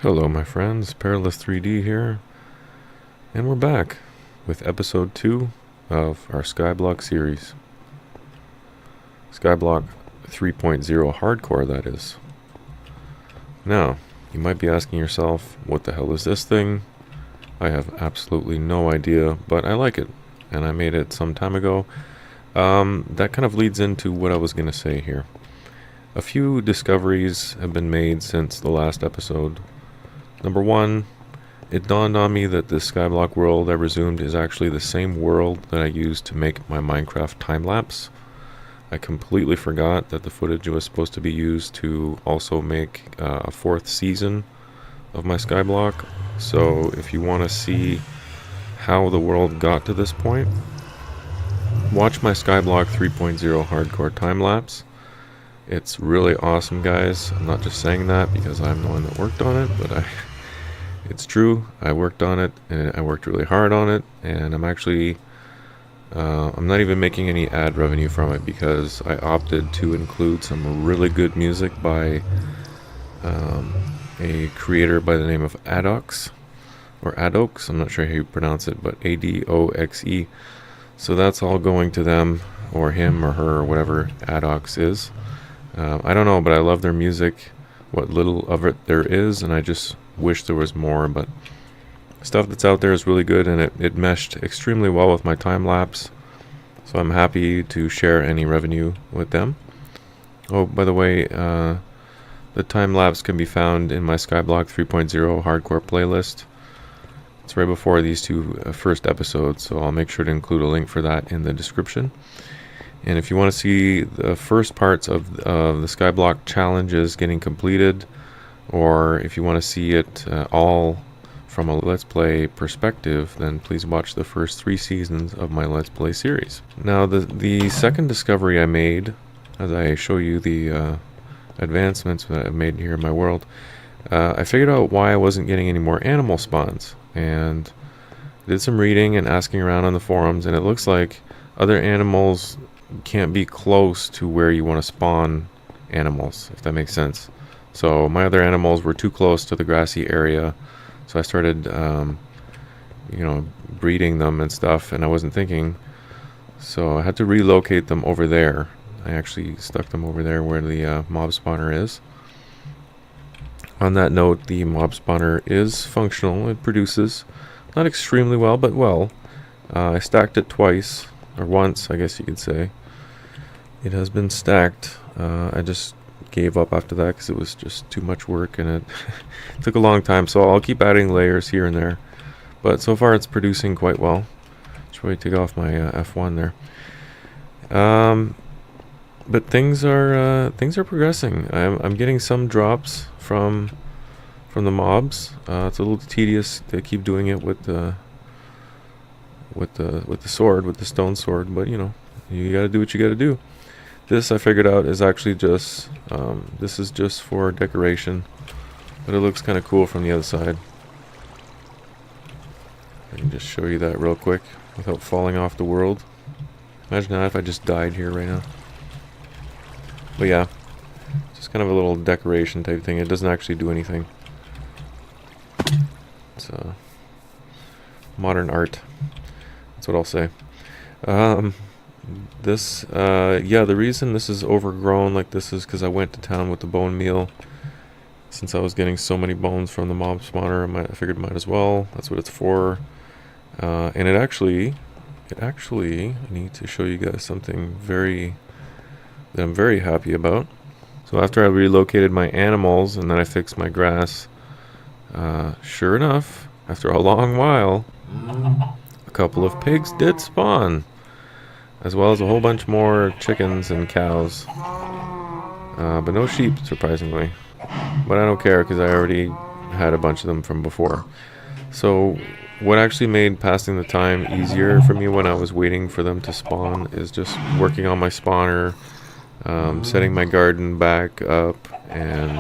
Hello my friends, Perilous 3D here, and we're back with episode 2 of our Skyblock series. Skyblock 3.0 hardcore, that is. Now, you might be asking yourself, what the hell is this thing? I have absolutely no idea, but I like it, and I made it some time ago. That kind of leads into what I was going to say here. A few discoveries have been made since the last episode. Number one, it dawned on me that this Skyblock world I resumed is actually the same world that I used to make my Minecraft time-lapse. I completely forgot that the footage was supposed to be used to also make a 4th season of my Skyblock. So if you want to see how the world got to this point, watch my Skyblock 3.0 hardcore time-lapse. It's really awesome, guys. I'm not just saying that because I'm the one that worked on it, but it's true. I worked on it, and I worked really hard on it, and I'm actually I'm not even making any ad revenue from it because I opted to include some really good music by a creator by the name of Adox, or Adox. I'm not sure how you pronounce it, but A-D-O-X-E. So that's all going to them, or him, or her, or whatever Adox is. I don't know, but I love their music, what little of it there is, and I just wish there was more, but stuff that's out there is really good, and it meshed extremely well with my time-lapse, so I'm happy to share any revenue with them. Oh, by the way, the time-lapse can be found in my Skyblock 3.0 hardcore playlist. It's right before these two first episodes, so I'll make sure to include a link for that in the description. And if you want to see the first parts of the Skyblock challenges getting completed, or if you want to see it all from a Let's Play perspective, then please watch the first 3 seasons of my Let's Play series. Now, the second discovery I made, as I show you the advancements that I've made here in my world, I figured out why I wasn't getting any more animal spawns, and did some reading and asking around on the forums, and it looks like other animals can't be close to where you want to spawn animals, if that makes sense. So my other animals were too close to the grassy area, so I started breeding them and stuff, and I wasn't thinking, so I had to relocate them over there. I actually stuck them over there where the mob spawner is. On that note, the mob spawner is functional. It produces not extremely well, but well. I stacked it twice, or once, I guess you could say. It has been stacked. I just gave up after that because it was just too much work, and it took a long time, so I'll keep adding layers here and there. But so far it's producing quite well. Should probably take off my F1 there. But things are progressing. I'm getting some drops from the mobs. It's a little tedious to keep doing it with the sword, with the stone sword, but you gotta do what you gotta do. This, I figured out, is actually just this is just for decoration, but it looks kind of cool from the other side. I can just show you that real quick without falling off the world. Imagine that if I just died here right now. But yeah, just kind of a little decoration type thing. It doesn't actually do anything. It's modern art. That's what I'll say. The reason this is overgrown like this is because I went to town with the bone meal. Since I was getting so many bones from the mob spawner, I figured might as well. That's what it's for. And it actually, I need to show you guys something that I'm very happy about. So after I relocated my animals and then I fixed my grass, sure enough, after a long while, a couple of pigs did spawn, as well as a whole bunch more chickens and cows, but no sheep, surprisingly. But I don't care because I already had a bunch of them from before. So what actually made passing the time easier for me when I was waiting for them to spawn is just working on my spawner, setting my garden back up, and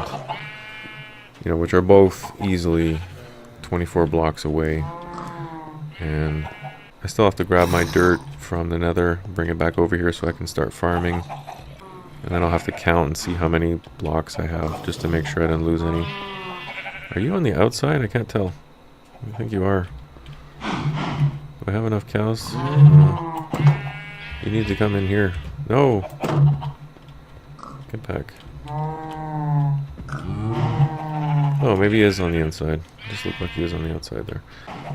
which are both easily 24 blocks away. And I still have to grab my dirt from the nether, bring it back over here so I can start farming. And then I'll have to count and see how many blocks I have just to make sure I didn't lose any. Are you on the outside? I can't tell. I think you are. Do I have enough cows? No. You need to come in here. No! Get back. Oh, maybe he is on the inside. Just looked like he was on the outside there.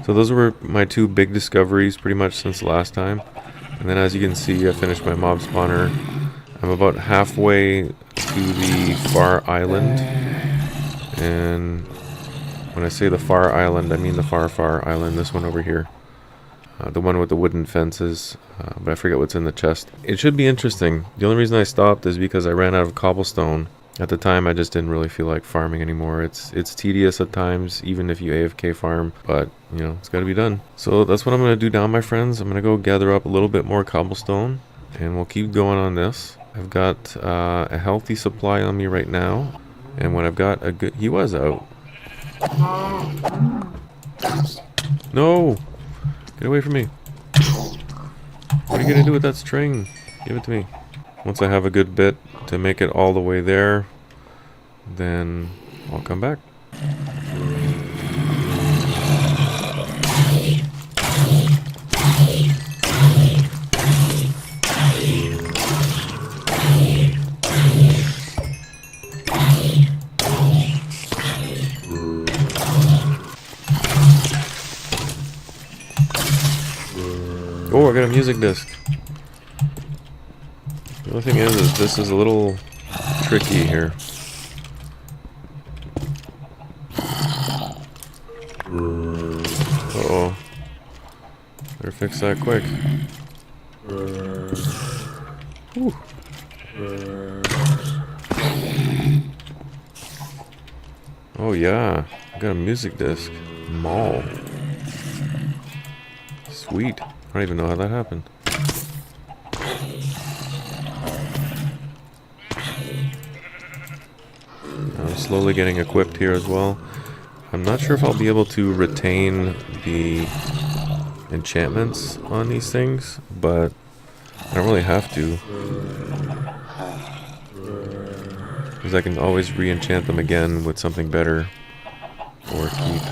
So those were my two big discoveries pretty much since last time. And then as you can see, I finished my mob spawner. I'm about halfway to the far island. And when I say the far island, I mean the far, far island. This one over here. The one with the wooden fences. But I forget what's in the chest. It should be interesting. The only reason I stopped is because I ran out of cobblestone. At the time, I just didn't really feel like farming anymore. It's tedious at times, even if you AFK farm. But, you know, it's got to be done. So that's what I'm going to do now, my friends. I'm going to go gather up a little bit more cobblestone. And we'll keep going on this. I've got a healthy supply on me right now. And when I've got a good... He was out. No! Get away from me. What are you going to do with that string? Give it to me. Once I have a good bit to make it all the way there, then I'll come back. Oh, I got a music disc. The only thing is this is a little tricky here. Uh-oh. Better fix that quick. Whew. Oh yeah, I got a music disc. Mall. Sweet. I don't even know how that happened. I'm slowly getting equipped here as well. I'm not sure if I'll be able to retain the enchantments on these things, but I don't really have to. Because I can always re-enchant them again with something better. Or keep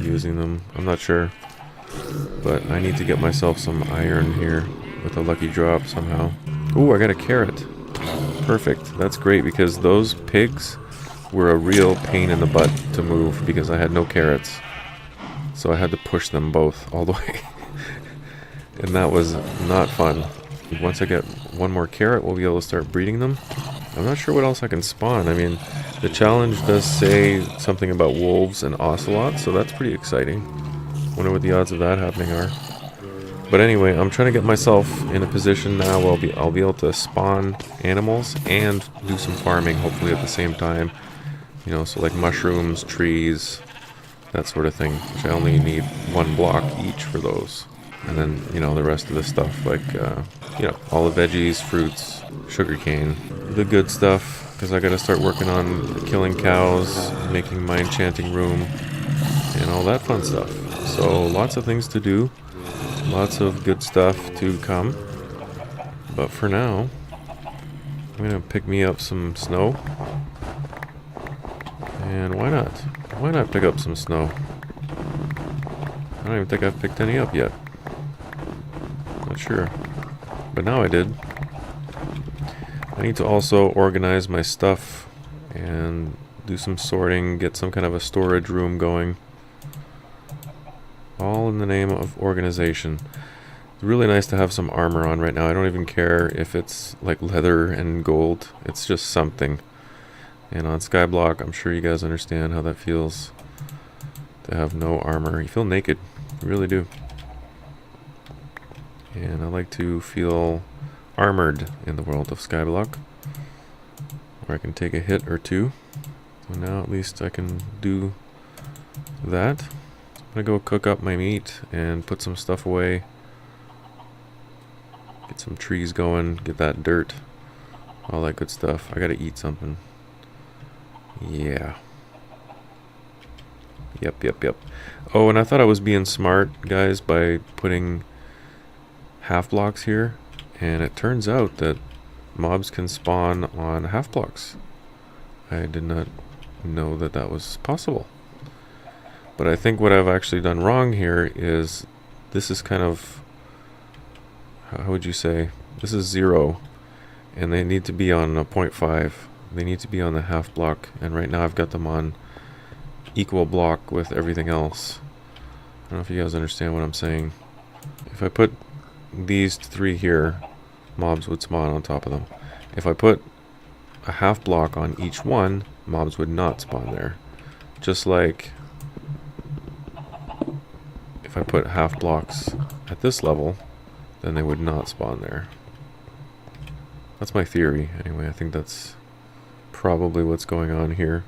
using them. I'm not sure. But I need to get myself some iron here with a lucky drop somehow. Ooh, I got a carrot. Perfect. That's great because those pigs were a real pain in the butt to move because I had no carrots. So I had to push them both all the way. And that was not fun. Once I get one more carrot, we'll be able to start breeding them. I'm not sure what else I can spawn. I mean, the challenge does say something about wolves and ocelots, so that's pretty exciting. Wonder what the odds of that happening are. But anyway, I'm trying to get myself in a position now where I'll be able to spawn animals and do some farming, hopefully at the same time. You know, so like mushrooms, trees, that sort of thing. Which I only need 1 block each for those. And then, you know, the rest of the stuff like, you know, all the veggies, fruits, sugarcane, the good stuff. Because I got to start working on killing cows, making my enchanting room, and all that fun stuff. So lots of things to do. Lots of good stuff to come. But for now, I'm going to pick me up some snow. And why not? Why not pick up some snow? I don't even think I've picked any up yet. Not sure. But now I did. I need to also organize my stuff and do some sorting, get some kind of a storage room going. All in the name of organization. It's really nice to have some armor on right now. I don't even care if it's like leather and gold. It's just something. And on Skyblock, I'm sure you guys understand how that feels to have no armor. You feel naked. You really do. And I like to feel armored in the world of Skyblock, where I can take a hit or two. So now at least I can do that. I'm gonna go cook up my meat and put some stuff away. Get some trees going, get that dirt, all that good stuff. I gotta eat something. Yeah. Yep. Oh, and I thought I was being smart, guys, by putting half blocks here. And it turns out that mobs can spawn on half blocks. I did not know that that was possible. But I think what I've actually done wrong here is this is kind of, how would you say, this is 0 and they need to be on a 0.5. They need to be on the half block, and right now I've got them on equal block with everything else. I don't know if you guys understand what I'm saying. If I put these 3 here, mobs would spawn on top of them. If I put a half block on each one, mobs would not spawn there. Just like if I put half blocks at this level, then they would not spawn there. That's my theory, anyway. I think that's probably what's going on here.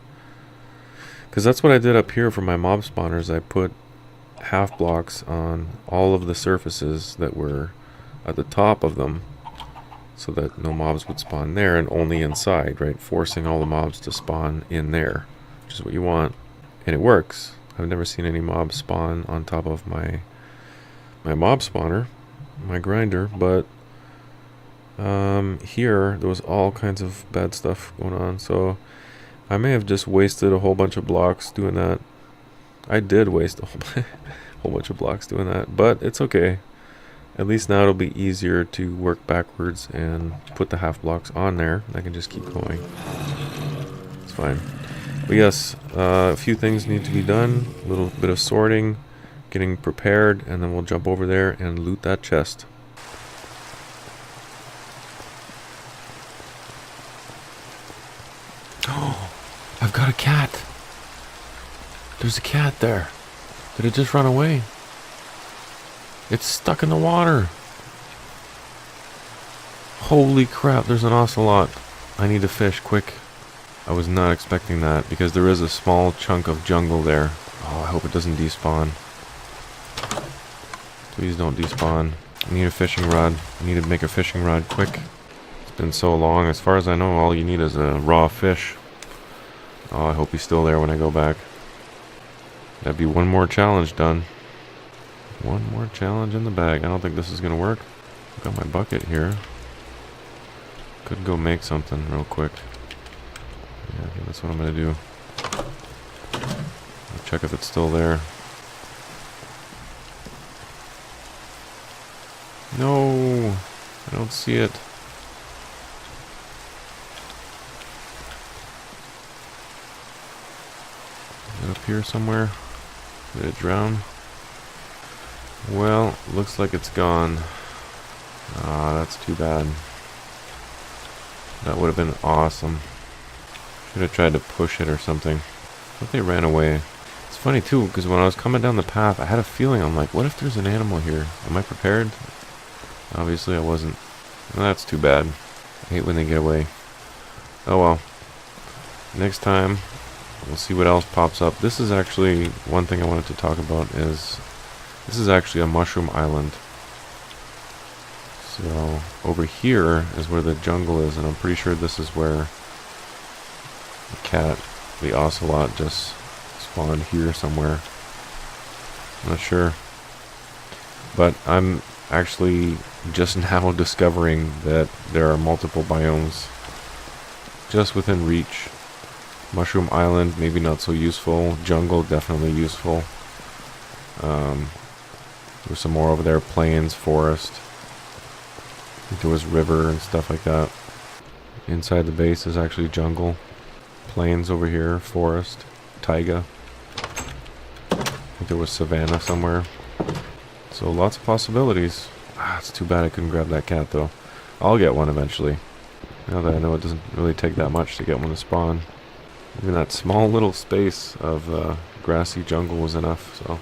Because that's what I did up here for my mob spawners. I put half blocks on all of the surfaces that were at the top of them, so that no mobs would spawn there and only inside, right? Forcing all the mobs to spawn in there, which is what you want. And it works. I've never seen any mobs spawn on top of my mob spawner, my grinder, but here there was all kinds of bad stuff going on, so I may have just wasted a whole bunch of blocks doing that. I did waste a whole bunch of blocks doing that, but it's okay. At least now it'll be easier to work backwards and put the half blocks on there. I can just keep going. It's fine. But yes, a few things need to be done. A little bit of sorting, getting prepared, and then we'll jump over there and loot that chest. Oh, I've got a cat. There's a cat there. Did it just run away? It's stuck in the water. Holy crap, there's an ocelot. I need to fish quick. I was not expecting that because there is a small chunk of jungle there. Oh, I hope it doesn't despawn. Please don't despawn. I need a fishing rod. I need to make a fishing rod quick. It's been so long. As far as I know, all you need is a raw fish. Oh, I hope he's still there when I go back. That'd be one more challenge done. One more challenge in the bag. I don't think this is going to work. I've got my bucket here. Could go make something real quick. Yeah, I think that's what I'm going to do. I'll check if it's still there. No! I don't see it. Is it up here somewhere? Did it drown? Well, looks like it's gone. Ah, that's too bad. That would have been awesome. Should have tried to push it or something. But they ran away. It's funny too, because when I was coming down the path, I had a feeling, I'm like, what if there's an animal here? Am I prepared? Obviously I wasn't. Well, that's too bad. I hate when they get away. Oh well. Next time, we'll see what else pops up. This is actually one thing I wanted to talk about is this is actually a mushroom island. So over here is where the jungle is, and I'm pretty sure this is where the cat, the ocelot, just spawned here somewhere. I'm not sure. But I'm actually just now discovering that there are multiple biomes just within reach. Mushroom Island, maybe not so useful. Jungle, definitely useful. There's some more over there. Plains, forest. I think there was river and stuff like that. Inside the base is actually jungle. Plains over here, forest, taiga. I think there was savanna somewhere. So lots of possibilities. Ah, it's too bad I couldn't grab that cat though. I'll get one eventually. Now that I know it doesn't really take that much to get one to spawn. Even that small little space of grassy jungle was enough, so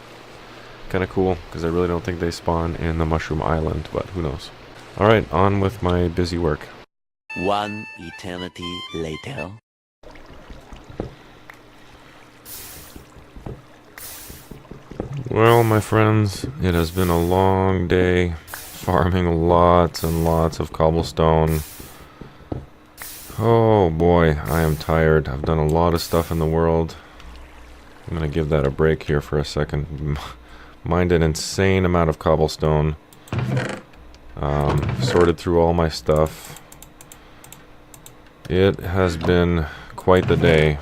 kind of cool, because I really don't think they spawn in the Mushroom Island, but who knows. Alright, on with my busy work. One eternity later. Well, my friends, it has been a long day, farming lots and lots of cobblestone. Oh boy, I am tired. I've done a lot of stuff in the world. I'm gonna give that a break here for a second. Mined an insane amount of cobblestone. Sorted through all my stuff. It has been quite the day.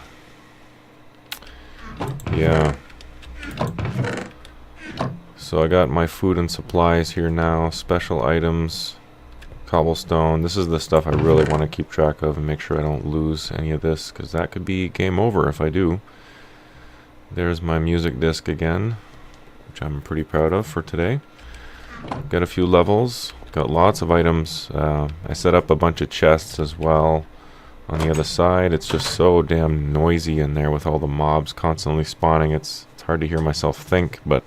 Yeah. So I got my food and supplies here now. Special items. Cobblestone. This is the stuff I really want to keep track of and make sure I don't lose any of this, because that could be game over if I do. There's my music disc again, which I'm pretty proud of for today. Got a few levels. Got lots of items. I set up a bunch of chests as well on the other side. It's just so damn noisy in there with all the mobs constantly spawning. It's hard to hear myself think, but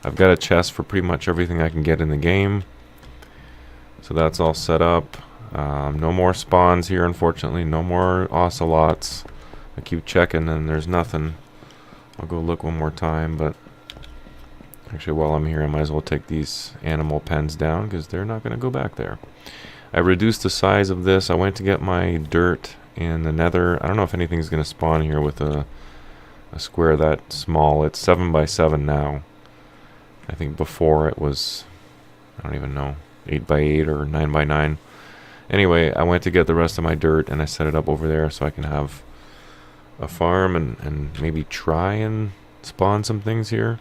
I've got a chest for pretty much everything I can get in the game. So that's all set up. No more spawns here, unfortunately. No more ocelots. I keep checking and there's nothing. I'll go look one more time, but actually while I'm here I might as well take these animal pens down because they're not going to go back there. I reduced the size of this. I went to get my dirt in the nether. I don't know if anything's going to spawn here with a square that small. It's 7 by 7 now. I think before it was, I don't even know, 8 by 8 or 9 by 9. Anyway, I went to get the rest of my dirt and I set it up over there so I can have a farm and maybe try and spawn some things here.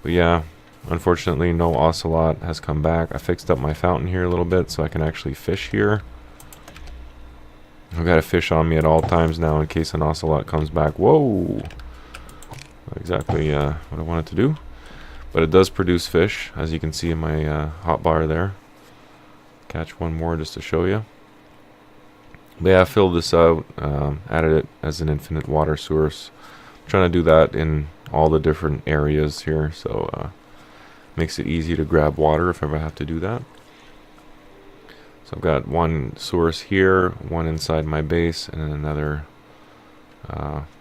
But yeah, unfortunately no ocelot has come back. I fixed up my fountain here a little bit so I can actually fish here. I've got a fish on me at all times now in case an ocelot comes back. Whoa! Not exactly what I wanted to do. But it does produce fish, as you can see in my hotbar there. Catch one more just to show you. But yeah, I filled this out, added it as an infinite water source. I'm trying to do that in all the different areas here, so makes it easy to grab water if ever I have to do that. So I've got one source here, one inside my base, and then another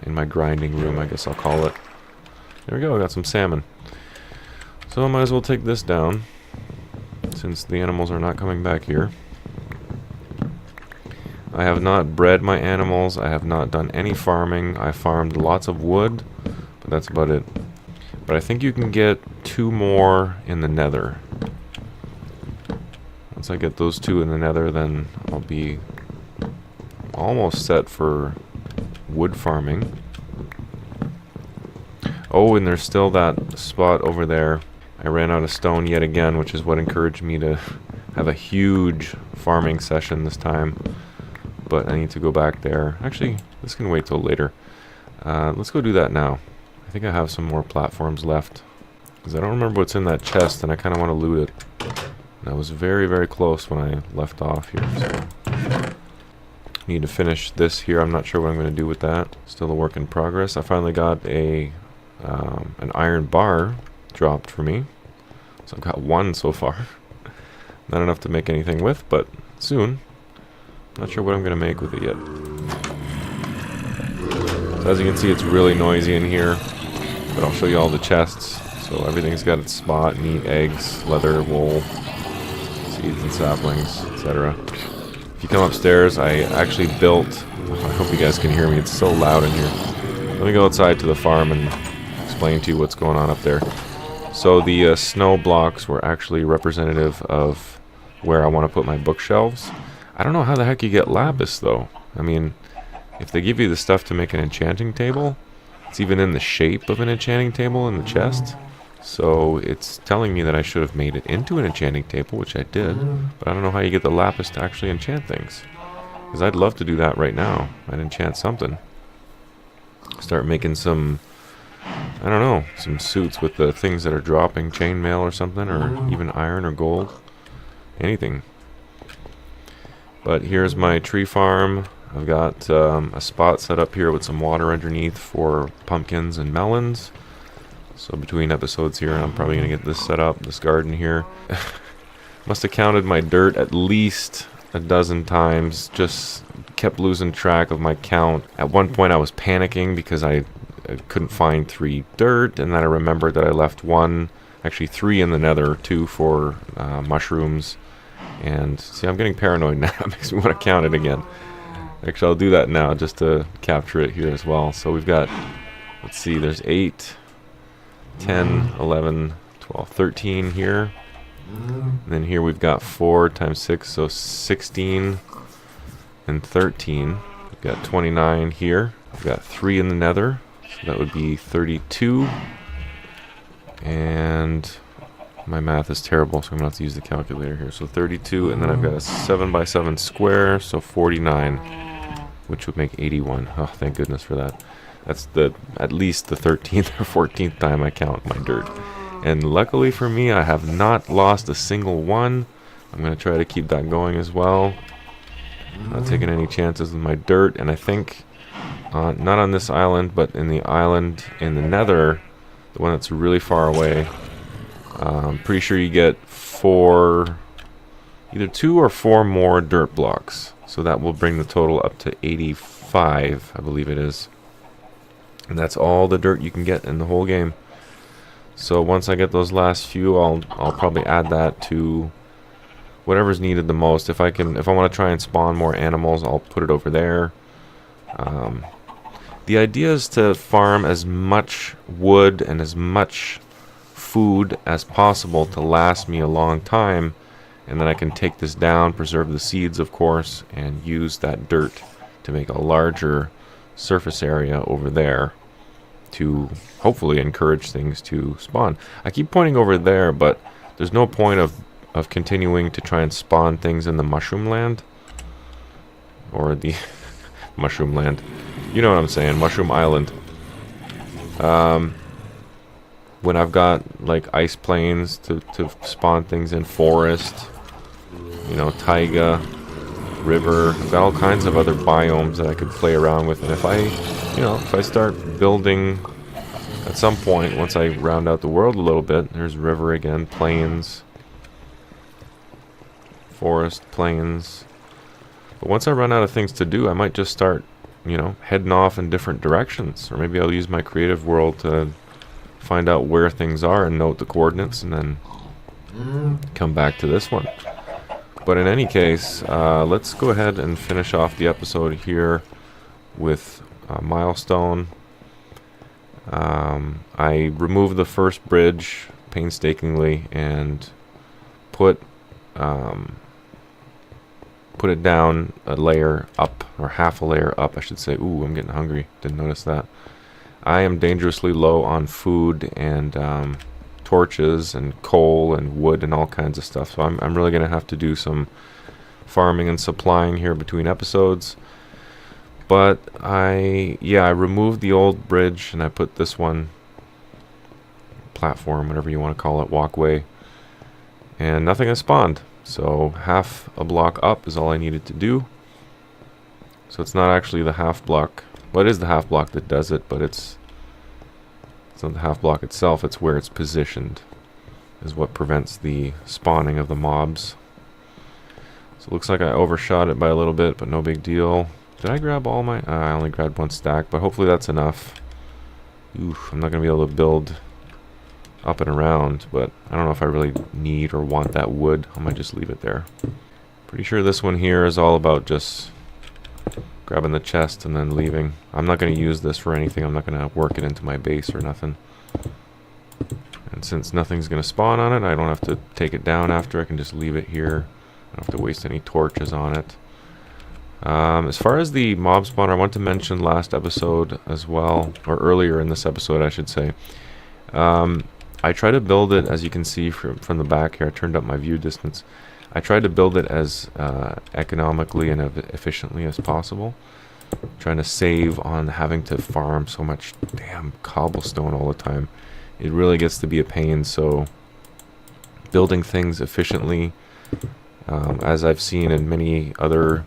in my grinding room, I guess I'll call it. There we go, I got some salmon. So I might as well take this down, since the animals are not coming back here. I have not bred my animals, I have not done any farming. I farmed lots of wood, but that's about it. But I think you can get 2 more in the nether. Once I get those 2 in the nether, then I'll be almost set for wood farming. Oh, and there's still that spot over there. I ran out of stone yet again, which is what encouraged me to have a huge farming session this time. But I need to go back there. Actually, this can wait till later. Let's go do that now. I think I have some more platforms left, because I don't remember what's in that chest, and I kind of want to loot it. And I was very, very close when I left off here. So need to finish this here. I'm not sure what I'm going to do with that. Still a work in progress. I finally got an iron bar dropped for me. So I've got 1 so far. Not enough to make anything with, but soon. Not sure what I'm going to make with it yet. So as you can see, it's really noisy in here. But I'll show you all the chests. So everything's got its spot: meat, eggs, leather, wool, seeds and saplings, etc. If you come upstairs, I actually built... I hope you guys can hear me. It's so loud in here. Let me go outside to the farm and explain to you what's going on up there. So the snow blocks were actually representative of where I want to put my bookshelves. I don't know how the heck you get lapis, though. I mean, if they give you the stuff to make an enchanting table, it's even in the shape of an enchanting table in the chest. So it's telling me that I should have made it into an enchanting table, which I did. But I don't know how you get the lapis to actually enchant things. Because I'd love to do that right now. I'd enchant something. Start making some... I don't know, some suits with the things that are dropping, chainmail or something, or even iron or gold. Anything. But here's my tree farm. I've got a spot set up here with some water underneath for pumpkins and melons. So between episodes here, I'm probably going to get this set up, this garden here. Must have counted my dirt at least a dozen times. Just kept losing track of my count. At one point I was panicking because I couldn't find 3 dirt, and then I remembered that I left 1, actually 3 in the nether, 2 for mushrooms. And see, I'm getting paranoid now. It makes me want to count it again. Actually, I'll do that now just to capture it here as well. So we've got, let's see, there's 8, 10, 11, 12, 13 here. And then here we've got 4 times 6, so 16 and 13. We've got 29 here. We've got 3 in the nether, So that would be 32. And my math is terrible, so I'm going to have to use the calculator here. So 32, and then I've got a 7 by 7 square, so 49, which would make 81. Oh, thank goodness for that. That's at least the 13th or 14th time I count my dirt. And luckily for me, I have not lost a single one. I'm going to try to keep that going as well. Not taking any chances with my dirt, and I think, not on this island, but in the island in the nether, the one that's really far away, I'm pretty sure you get either 2 or 4 more dirt blocks. So that will bring the total up to 85, I believe it is. And that's all the dirt you can get in the whole game. So once I get those last few, I'll probably add that to whatever's needed the most. If I want to try and spawn more animals, I'll put it over there. The idea is to farm as much wood and as much food as possible to last me a long time, and then I can take this down, preserve the seeds of course, and use that dirt to make a larger surface area over there to hopefully encourage things to spawn. I keep pointing over there, but there's no point of continuing to try and spawn things in the mushroom land, or the mushroom land, you know what I'm saying, mushroom island, when I've got like ice plains to spawn things in, forest, you know, taiga, river. I've got all kinds of other biomes that I could play around with, and if I start building at some point, once I round out the world a little bit, there's river again, plains, forest, plains. But once I run out of things to do, I might just start, you know, heading off in different directions, or maybe I'll use my creative world to find out where things are and note the coordinates, and then come back to this one. But in any case, let's go ahead and finish off the episode here with a milestone. I removed the first bridge painstakingly and put it down a layer up, or half a layer up I should say. Ooh, I'm getting hungry, didn't notice that. I am dangerously low on food and torches and coal and wood and all kinds of stuff, so I'm really gonna have to do some farming and supplying here between episodes. But I removed the old bridge and I put this one, platform, whatever you want to call it, walkway, and nothing has spawned. So half a block up is all I needed to do. So it's not actually the half block. Well, it is the half block that does it, but it's not the half block itself, it's where it's positioned is what prevents the spawning of the mobs. So it looks like I overshot it by a little bit, but no big deal. Did I grab all my... I only grabbed one stack, but hopefully that's enough. Oof, I'm not going to be able to build up and around, but I don't know if I really need or want that wood. I might just leave it there. Pretty sure this one here is all about just grabbing the chest and then leaving. I'm not going to use this for anything. I'm not going to work it into my base or nothing. And since nothing's going to spawn on it, I don't have to take it down after. I can just leave it here. I don't have to waste any torches on it. As far as the mob spawner, I want to mention last episode as well, or earlier in this episode I should say. I tried to build it, as you can see from the back here, I turned up my view distance. I tried to build it as economically and efficiently as possible, trying to save on having to farm so much damn cobblestone all the time. It really gets to be a pain, so building things efficiently, as I've seen in many other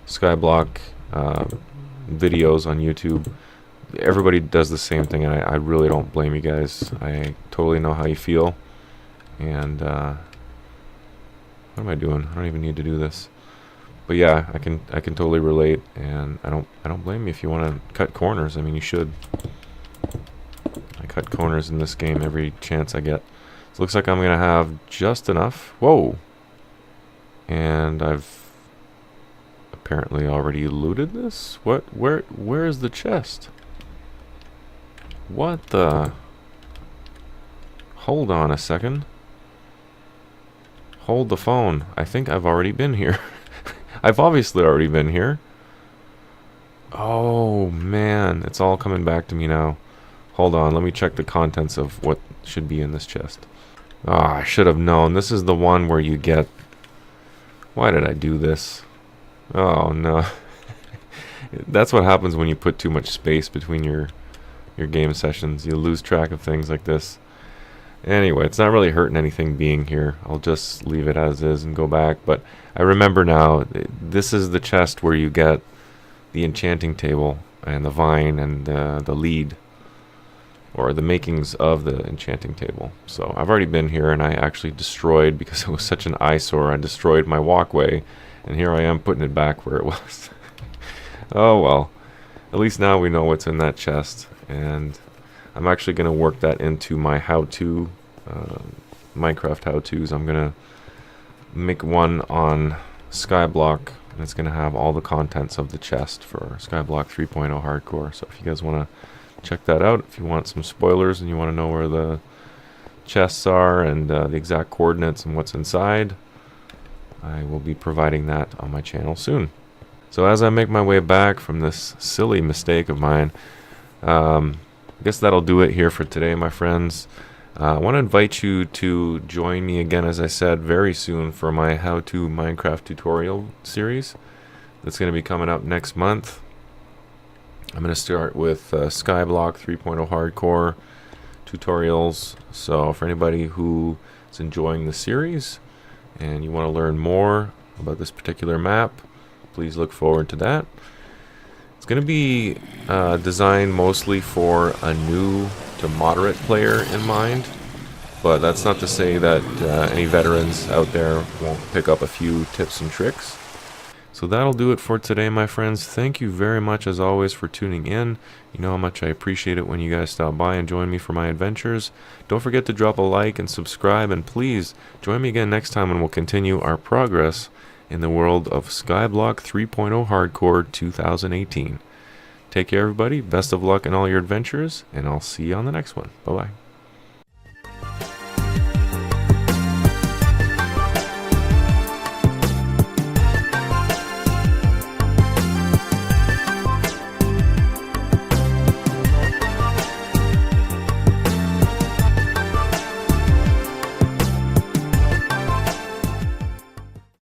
Skyblock videos on YouTube, everybody does the same thing, and I really don't blame you guys. I totally know how you feel, and what am I doing? I don't even need to do this. But yeah, I can totally relate, and I don't blame you if you want to cut corners. I mean, you should. I cut corners in this game every chance I get. So it looks like I'm gonna have just enough. Whoa! And I've apparently already looted this. What? Where is the chest? What the? Hold on a second. Hold the phone. I think I've already been here. I've obviously already been here. Oh, man. It's all coming back to me now. Hold on. Let me check the contents of what should be in this chest. Ah, I should have known. This is the one where you get... Why did I do this? Oh, no. That's what happens when you put too much space between your game sessions. You lose track of things like this. Anyway, it's not really hurting anything being here. I'll just leave it as is and go back. But I remember now, this is the chest where you get the enchanting table and the vine and the lead, or the makings of the enchanting table. So I've already been here, and I actually destroyed, because it was such an eyesore, I destroyed my walkway, and here I am putting it back where it was. Oh well, at least now we know what's in that chest, and I'm actually going to work that into my how-to, Minecraft how-tos. I'm going to make one on Skyblock, and it's going to have all the contents of the chest for Skyblock 3.0 hardcore. So if you guys want to check that out, if you want some spoilers and you want to know where the chests are and the exact coordinates and what's inside, I will be providing that on my channel soon. So as I make my way back from this silly mistake of mine, I guess that'll do it here for today, my friends. I want to invite you to join me again, as I said, very soon for my how-to Minecraft tutorial series that's going to be coming up next month. I'm going to start with Skyblock 3.0 hardcore tutorials. So for anybody who is enjoying the series and you want to learn more about this particular map, please look forward to that. It's going to be designed mostly for a new to moderate player in mind, but that's not to say that any veterans out there won't pick up a few tips and tricks. So that'll do it for today, my friends. Thank you very much, as always, for tuning in. You know how much I appreciate it when you guys stop by and join me for my adventures. Don't forget to drop a like and subscribe, and please join me again next time, and we'll continue our progress in the world of Skyblock 3.0 Hardcore 2018. Take care, everybody. Best of luck in all your adventures, and I'll see you on the next one. Bye-bye.